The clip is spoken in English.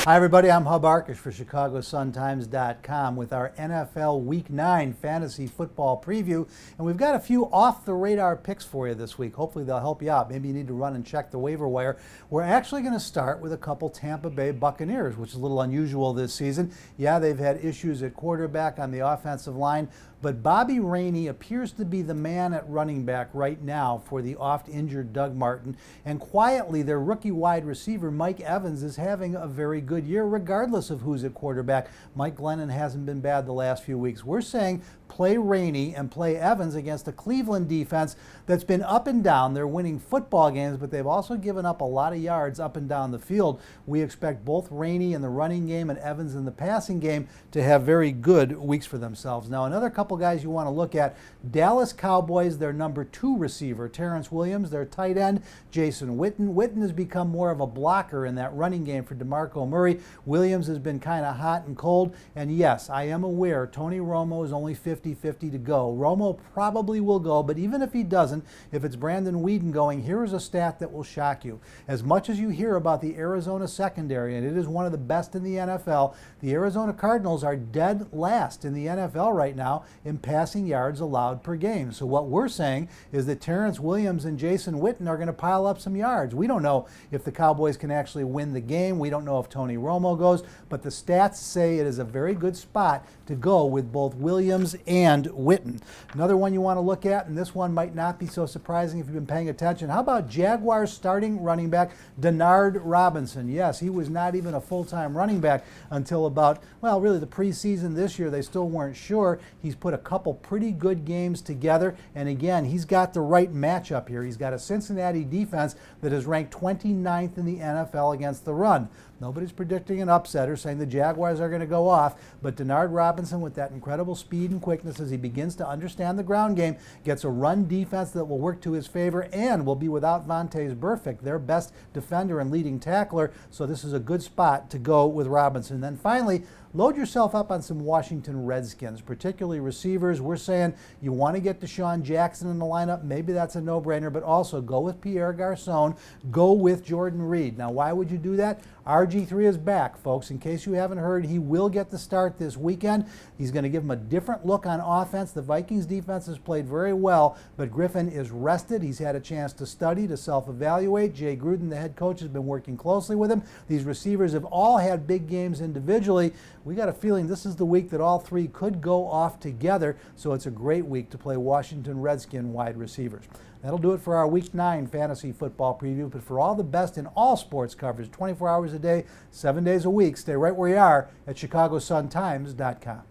Hi, everybody. I'm Arkush for ChicagoSunTimes.com with our NFL Week 9 fantasy football preview. And we've got a few off-the-radar picks for you this week. Hopefully they'll help you out. Maybe you need to run and check the waiver wire. We're actually going to start with a couple Tampa Bay Buccaneers, which is a little unusual this season. Yeah, they've had issues at quarterback on the offensive line, but Bobby Rainey appears to be the man at running back right now for the oft-injured Doug Martin. And quietly, their rookie wide receiver, Mike Evans, is having a very good year, regardless of who's at quarterback. Mike Glennon hasn't been bad the last few weeks. We're saying play Rainey and play Evans against a Cleveland defense that's been up and down. They're winning football games, but they've also given up a lot of yards up and down the field. We expect both Rainey in the running game and Evans in the passing game to have very good weeks for themselves. Now, another couple guys you want to look at, Dallas Cowboys, their number 2 receiver, Terrence Williams, their tight end, Jason Witten. Witten has become more of a blocker in that running game for DeMarco Murray. Williams has been kind of hot and cold. And yes, I am aware Tony Romo is only 50-50 to go. Romo probably will go, but even if he doesn't, if it's Brandon Weeden going, here is a stat that will shock you. As much as you hear about the Arizona secondary, and it is one of the best in the NFL, the Arizona Cardinals are dead last in the NFL right now in passing yards allowed per game. So what we're saying is that Terrence Williams and Jason Witten are going to pile up some yards. We don't know if the Cowboys can actually win the game. We don't know if Tony Romo goes, but the stats say it is a very good spot to go with both Williams and Witten. Another one you want to look at, and this one might not be so surprising if you've been paying attention. How about Jaguars starting running back Denard Robinson? Yes, he was not even a full-time running back until about, well, really the preseason this year. They still weren't sure. He's put a couple pretty good games together, and again, he's got the right matchup here. He's got a Cincinnati defense that is ranked 29th in the NFL against the run. Nobody's predicting an upset or saying the Jaguars are going to go off, but Denard Robinson, with that incredible speed and quickness as he begins to understand the ground game, gets a run defense that will work to his favor and will be without Vontaze Burfict, their best defender and leading tackler, so this is a good spot to go with Robinson. And then finally, load yourself up on some Washington Redskins, particularly receivers. We're saying you want to get Deshaun Jackson in the lineup. Maybe that's a no-brainer, but also go with Pierre Garçon. Go with Jordan Reed. Now, why would you do that? RG3 is back, folks. In case you haven't heard, he will get the start this weekend. He's going to give him a different look on offense. The Vikings defense has played very well, but Griffin is rested. He's had a chance to study, to self-evaluate. Jay Gruden, the head coach, has been working closely with him. These receivers have all had big games individually. We got a feeling this is the week that all three could go off together, so it's a great week to play Washington Redskin wide receivers. That'll do it for our Week 9 fantasy football preview, but for all the best in all sports coverage, 24 hours a day, 7 days a week, stay right where you are at ChicagoSunTimes.com.